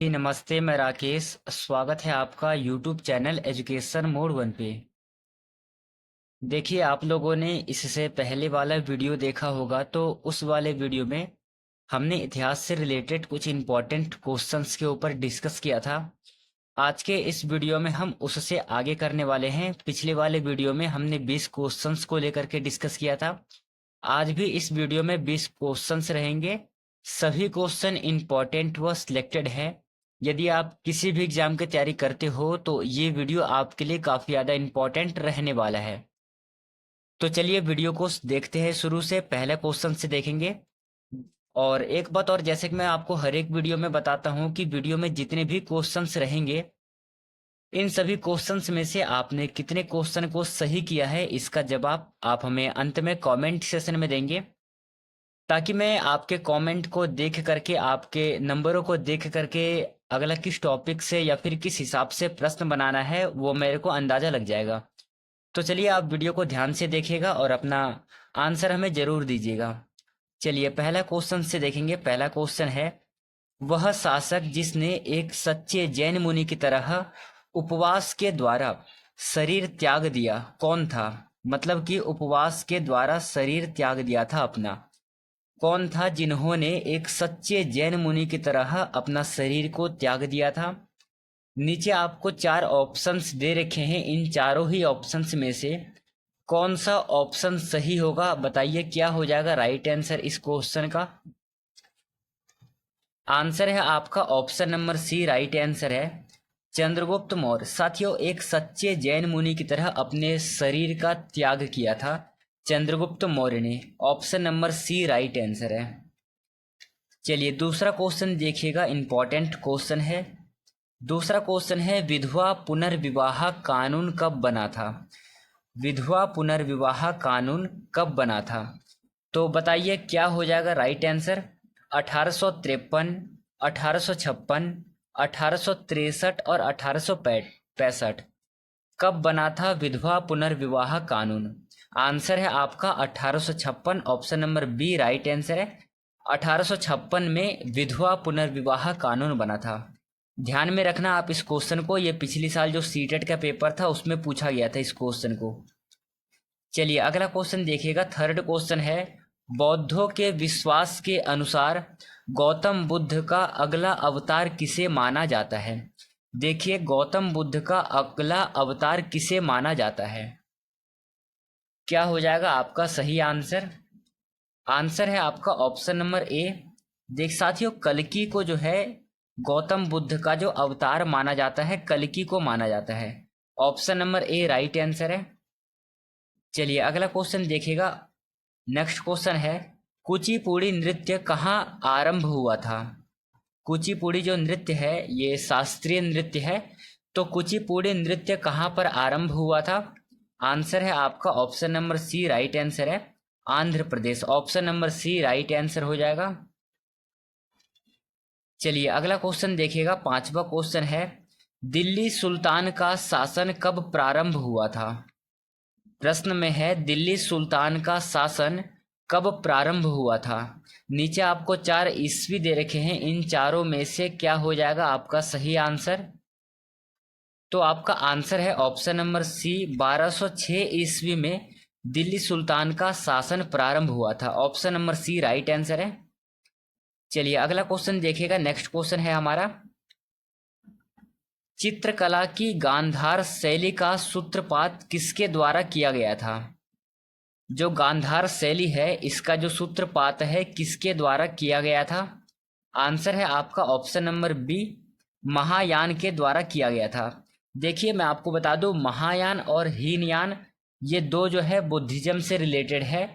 जी नमस्ते, मैं राकेश। स्वागत है आपका YouTube channel education mode one पे। देखिए, आप लोगों ने इससे पहले वाला वीडियो देखा होगा, तो उस वाले वीडियो में हमने इतिहास से रिलेटेड कुछ इम्पोर्टेंट क्वेश्चंस के ऊपर डिस्कस किया था। आज के इस वीडियो में हम उससे आगे करने वाले हैं। पिछले वाले वीडियो में हमने 20 क्वेश्चंस को लेकर के डिस्कस किया था। आज भी इस वीडियो में 20 क्वेश्चंस रहेंगे। सभी क्वेश्चन इम्पोर्टेंट व सिलेक्टेड है। यदि आप किसी भी एग्जाम की तैयारी करते हो तो ये वीडियो आपके लिए काफ़ी ज़्यादा इम्पोर्टेंट रहने वाला है। तो चलिए वीडियो को देखते हैं। शुरू से पहले क्वेश्चन से देखेंगे। और एक बात और, जैसे कि मैं आपको हर एक वीडियो में बताता हूँ कि वीडियो में जितने भी क्वेश्चंस रहेंगे, इन सभी क्वेश्चंस में से आपने कितने क्वेश्चन को सही किया है, इसका जवाब आप हमें अंत में कमेंट सेशन में देंगे, ताकि मैं आपके कमेंट को देख करके, आपके नंबरों को देख करके अगला किस टॉपिक से या फिर किस हिसाब से प्रश्न बनाना है वो मेरे को अंदाजा लग जाएगा। तो चलिए, आप वीडियो को ध्यान से देखिएगा और अपना आंसर हमें जरूर दीजिएगा। चलिए पहला क्वेश्चन से देखेंगे। पहला क्वेश्चन है, वह शासक जिसने एक सच्चे जैन मुनि की तरह उपवास के द्वारा शरीर त्याग दिया कौन था? मतलब कि उपवास के द्वारा शरीर त्याग दिया था अपना। कौन था जिन्होंने एक सच्चे जैन मुनि की तरह अपना शरीर को त्याग दिया था? नीचे आपको चार ऑप्शंस दे रखे हैं। इन चारों ही ऑप्शंस में से कौन सा ऑप्शन सही होगा, बताइए क्या हो जाएगा राइट आंसर इस क्वेश्चन का? आंसर है आपका option number C, right answer है चंद्रगुप्त मौर्य। साथियों, एक सच्चे जैन मुनि की तरह अपने शरीर का त्याग किया था चंद्रगुप्त मौर्य ने। Option number C right answer है। चलिए दूसरा क्वेश्चन देखिएगा, इंपॉर्टेंट क्वेश्चन है। दूसरा क्वेश्चन है, विधवा पुनर्विवाह कानून कब बना था? विधवा पुनर्विवाह कानून कब बना था? तो बताइए क्या हो जाएगा राइट आंसर? 1853, 1856, 1863 और 1865। कब बना था विधवा पुनर्विवाह कानून? आंसर है आपका 1856। Option number B right answer है। 1856 में विधवा पुनर्विवाह कानून बना था। ध्यान में रखना आप इस क्वेश्चन को, ये पिछले साल जो सीटेट का पेपर था उसमें पूछा गया था इस क्वेश्चन को। चलिए अगला क्वेश्चन देखिएगा। थर्ड क्वेश्चन है, बौद्धों के विश्वास के अनुसार गौतम बुद्ध का अगला अवतार किसे माना जाता है? देखिए, गौतम बुद्ध का अगला अवतार किसे माना जाता है? क्या हो जाएगा आपका सही आंसर? आंसर है आपका ऑप्शन नंबर ए। देख साथियों, कल्कि को जो है गौतम बुद्ध का जो अवतार माना जाता है, कल्कि को माना जाता है। Option number A right answer है। चलिए अगला क्वेश्चन देखिएगा। नेक्स्ट क्वेश्चन है, कुचिपुड़ी नृत्य कहाँ आरंभ हुआ था? कुचिपुड़ी जो नृत्य है ये शास्त्रीय नृत्य है। तो कुचिपुड़ी नृत्य कहाँ पर आरंभ हुआ था? आंसर है आपका option number C right answer है Andhra Pradesh. Option number C right answer हो जाएगा। चलिए अगला क्वेश्चन देखिएगा। पांचवा क्वेश्चन है, दिल्ली सुल्तान का शासन कब प्रारंभ हुआ था? प्रश्न में है, दिल्ली सुल्तान का शासन कब प्रारंभ हुआ था? नीचे आपको चार ईस्वी दे रखे हैं। इन चारों में से क्या हो जाएगा आपका सही आंसर? तो आपका आंसर है ऑप्शन नंबर सी, 1206 ईस्वी में दिल्ली सुल्तान का शासन प्रारंभ हुआ था। Option number C right answer है। चलिए अगला क्वेश्चन देखिएगा। नेक्स्ट क्वेश्चन है हमारा, चित्रकला की गांधार शैली का सूत्रपात किसके द्वारा किया गया था? जो गांधार शैली है इसका जो सूत्रपात है किसके द्वारा किया गया था? आंसर है आपका ऑप्शन नंबर बी, महायान के द्वारा किया गया था। देखिए मैं आपको बता दूं, महायान और हीनयान ये दो जो है बुद्धिज्म से रिलेटेड है,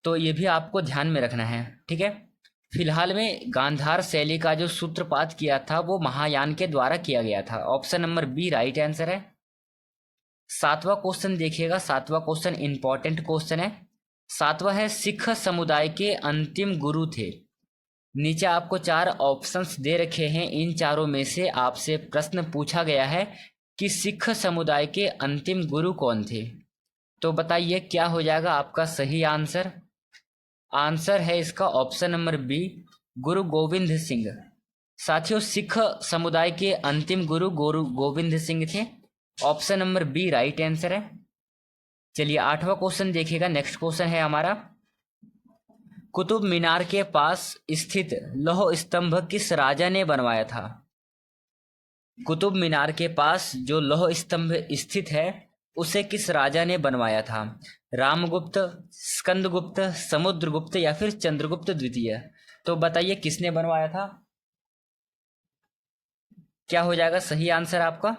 तो ये भी आपको ध्यान में रखना है, ठीक है। फिलहाल में गांधार शैली का जो सूत्रपात किया था वो महायान के द्वारा किया गया था। Option number B right answer है। सातवां क्वेश्चन देखिएगा। सातवां क्वेश्चन इंपॉर्टेंट क्वेश्चन है। सातवां है, सिख समुदाय के अंतिम गुरु थे। नीचे आपको चार ऑप्शंस दे रखे हैं। इन चारों में से आपसे प्रश्न पूछा गया है कि सिख समुदाय के अंतिम गुरु कौन थे? तो बताइए क्या हो जाएगा आपका सही आंसर? आंसर है इसका ऑप्शन नंबर बी, गुरु गोविंद सिंह। साथियों, सिख समुदाय के अंतिम गुरु गुरु गोविंद सिंह थे। Option number B right answer है। चलिए 8वां क्वेश्चन देखिएगा। नेक्स्ट क्वेश्चन है हमारा, कुतुब मीनार के पास स्थित लौह स्तंभ किस राजा ने बनवाया था? कुतुब मीनार के पास जो लौह स्तंभ स्थित है उसे किस राजा ने बनवाया था? रामगुप्त, स्कंदगुप्त, समुद्रगुप्त या फिर चंद्रगुप्त द्वितीय? तो बताइए किसने बनवाया था? क्या हो जाएगा सही आंसर आपका?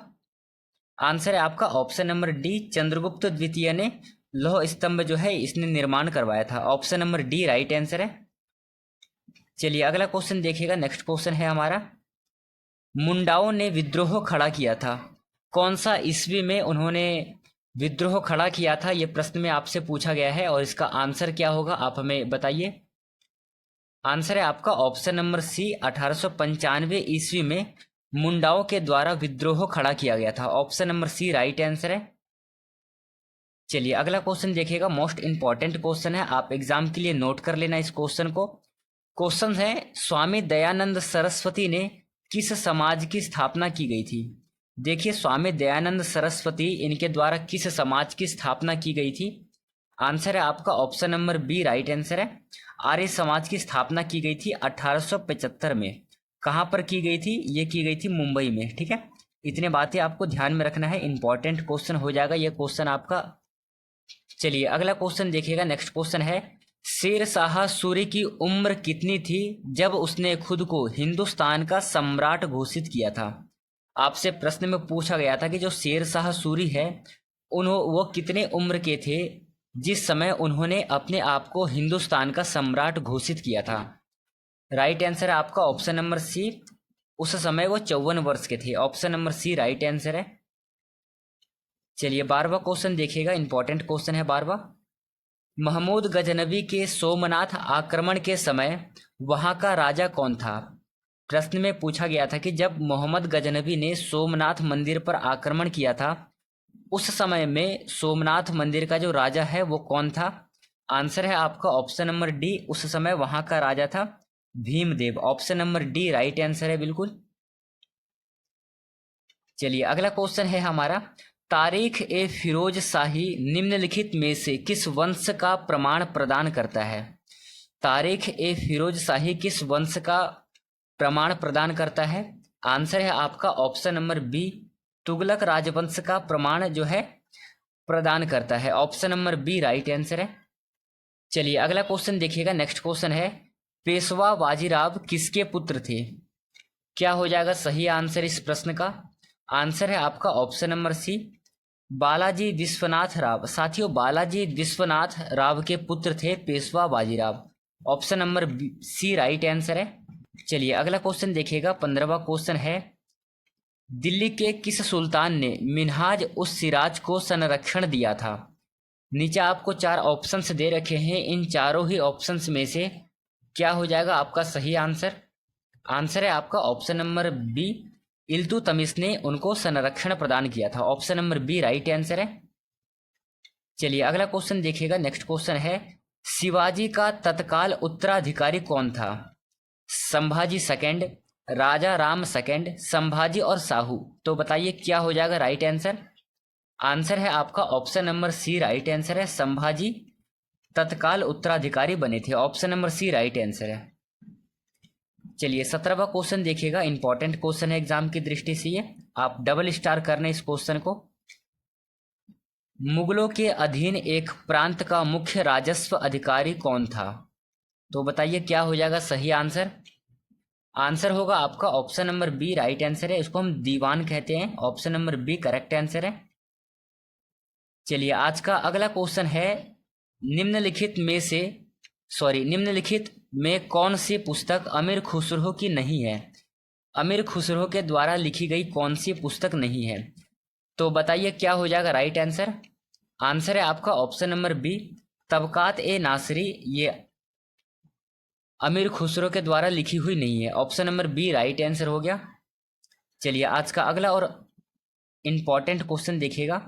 आंसर है आपका ऑप्शन नंबर डी, चंद्रगुप्त द्वितीय ने लौह स्तंभ जो है इसने निर्माण करवाया था। Option number D right answer है। चलिए अगला क्वेश्चन देखिएगा। नेक्स्ट क्वेश्चन है हमारा, मुंडाओं ने विद्रोह खड़ा किया था, कौन सा ईस्वी में उन्होंने विद्रोह खड़ा किया था? यह प्रश्न में आपसे पूछा गया है और इसका आंसर क्या होगा आप हमें बताइए। आंसर है आपका ऑप्शन नंबर सी, 1895 ईस्वी में मुंडाओं के द्वारा विद्रोह खड़ा किया गया था। Option number C right answer है। चलिए अगला क्वेश्चन देखिएगा। मोस्ट इंपॉर्टेंट क्वेश्चन है, आप एग्जाम के लिए नोट कर लेना इस क्वेश्चन को। क्वेश्चन है, स्वामी दयानंद सरस्वती ने किस समाज की स्थापना की गई थी? देखिए, स्वामी दयानंद सरस्वती इनके द्वारा किस समाज की स्थापना की गई थी? आंसर है आपका option number B right answer है। आर्य समाज की स्थापना की गई थी 1875 में। कहाँ पर की गई थी? ये की गई थी मुंबई में। ठीक है, इतने बातें आपको ध्यान में रखना है, इंपॉर्टेंट क्वेश्चन हो जाएगा ये क्वेश्चन आपका। चलिए अगला क्वेश्चन देखिएगा। नेक्स्ट क्वेश्चन है, शेर शाह सूरी की उम्र कितनी थी जब उसने खुद को हिंदुस्तान का सम्राट घोषित किया था? आपसे प्रश्न में पूछा गया था कि जो शेर शाह सूरी है वो कितने उम्र के थे जिस समय उन्होंने अपने आप को हिंदुस्तान का सम्राट घोषित किया था? राइट आंसर है आपका ऑप्शन नंबर सी, उस समय वो 54 वर्ष के थे। Option number C right answer है। चलिए 12वां क्वेश्चन देखिएगा, इंपॉर्टेंट क्वेश्चन है 12वां। महमूद गजनबी के सोमनाथ आक्रमण के समय वहां का राजा कौन था? प्रश्न में पूछा गया था कि जब मोहम्मद गजनबी ने सोमनाथ मंदिर पर आक्रमण किया था उस समय में सोमनाथ मंदिर का जो राजा है वो कौन था? आंसर है आपका ऑप्शन नंबर डी, उस समय वहां का राजा था Bhimdev. Option number D right answer है बिल्कुल। चलिए अगला क्वेश्चन है हमारा, तारीख ए फिरोज शाही निम्नलिखित में से किस वंश का प्रमाण प्रदान करता है? तारीख ए फिरोज शाही किस वंश का प्रमाण प्रदान करता है? आंसर है आपका ऑप्शन नंबर बी, तुगलक राजवंश का प्रमाण जो है प्रदान करता है। Option number B right answer है। चलिए अगला क्वेश्चन देखिएगा। नेक्स्ट क्वेश्चन है, पेशवा बाजीराव किसके पुत्र थे? क्या हो जाएगा सही आंसर इस प्रश्न का? आंसर है आपका option number C, Balaji Vishwanath Rao. साथियों, बालाजी विश्वनाथ राव के पुत्र थे Peshwa Bajirao. Option number C right answer है। चलिए अगला क्वेश्चन देखिएगा। 15वां क्वेश्चन है, दिल्ली के किस सुल्तान ने मिन्हाज उस सिराज को संरक्षण दिया था? नीचे आपको 4 ऑप्शंस दे रखे हैं, इन चारों ही ऑप्शंस में से क्या हो जाएगा आपका सही आंसर? आंसर है आपका ऑप्शन नंबर बी, इल्तुतमिश ने उनको संरक्षण प्रदान किया था। Option number B right answer है। चलिए अगला क्वेश्चन देखिएगा। नेक्स्ट क्वेश्चन है, शिवाजी का तत्काल उत्तराधिकारी कौन था? संभाजी सेकंड, राजा राम सेकंड, संभाजी और साहू? तो बताइए क्या हो जाएगा राइट आंसर? आंसर है आपका option number C right answer है, संभाजी तत्काल उत्तराधिकारी बने थे। Option number C right answer है। चलिए 17वां क्वेश्चन देखिएगा, इंपॉर्टेंट क्वेश्चन है एग्जाम की दृष्टि से ये, आप डबल स्टार करने इस क्वेश्चन को। मुगलों के अधीन एक प्रांत का मुख्य राजस्व अधिकारी कौन था? तो बताइए क्या हो जाएगा सही आंसर? आंसर होगा आपका option number B right answer है, इसको हम दीवान कहते हैं। Option number B correct answer है। चलिए आज का अगला क्वेश्चन है, निम्नलिखित में कौन सी पुस्तक अमीर खुसरो की नहीं है? अमीर खुसरो के द्वारा लिखी गई कौन सी पुस्तक नहीं है? तो बताइए क्या हो जाएगा राइट आंसर? आंसर है आपका ऑप्शन नंबर बी, तबकात ए नासरी। ये अमीर खुसरो के द्वारा लिखी हुई नहीं है। Option number B right answer हो गया। चलिए आज का अगला और इंपॉर्टेंट क्वेश्चन देखिएगा।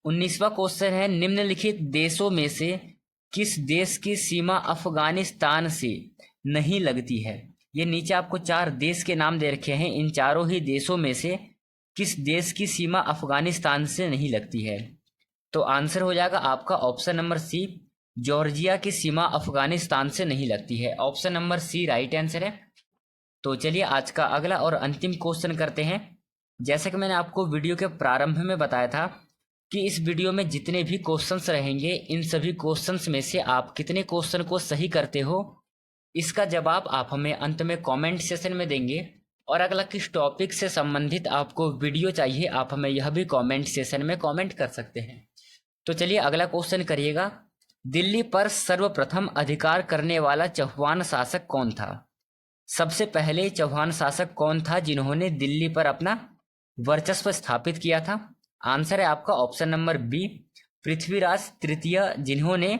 19वां क्वेश्चन है, निम्नलिखित देशों में से किस देश की सीमा अफगानिस्तान से नहीं लगती है? ये नीचे आपको 4 देश के नाम दे रखे हैं। इन चारों ही देशों में से किस देश की सीमा अफगानिस्तान से नहीं लगती है? तो आंसर हो जाएगा आपका ऑप्शन नंबर सी, जॉर्जिया की सीमा अफगानिस्तान से नहीं लगती है। Option number C right answer है। तो चलिए आज का अगला और अंतिम क्वेश्चन करते हैं। जैसा कि मैंने आपको वीडियो के प्रारंभ में बताया था कि इस वीडियो में जितने भी क्वेश्चंस रहेंगे, इन सभी क्वेश्चंस में से आप कितने क्वेश्चन को सही करते हो, इसका जवाब आप हमें अंत में कमेंट सेशन में देंगे। और अगला किस टॉपिक से संबंधित आपको वीडियो चाहिए, आप हमें यह भी कमेंट सेशन में कमेंट कर सकते हैं। तो चलिए अगला क्वेश्चन करिएगा। दिल्ली पर सर्वप्रथम अधिकार करने वाला चौहान शासक कौन था? सबसे पहले चौहान शासक कौन था जिन्होंने दिल्ली पर अपना वर्चस्व स्थापित किया था? आंसर है आपका ऑप्शन नंबर बी, पृथ्वीराज तृतीय, जिन्होंने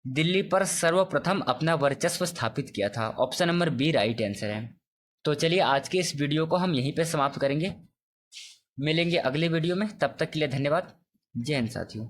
दिल्ली पर सर्वप्रथम अपना वर्चस्व स्थापित किया था। Option number B right answer है। तो चलिए आज के इस वीडियो को हम यहीं पे समाप्त करेंगे। मिलेंगे अगले वीडियो में, तब तक के लिए धन्यवाद। जय हिंद साथियों।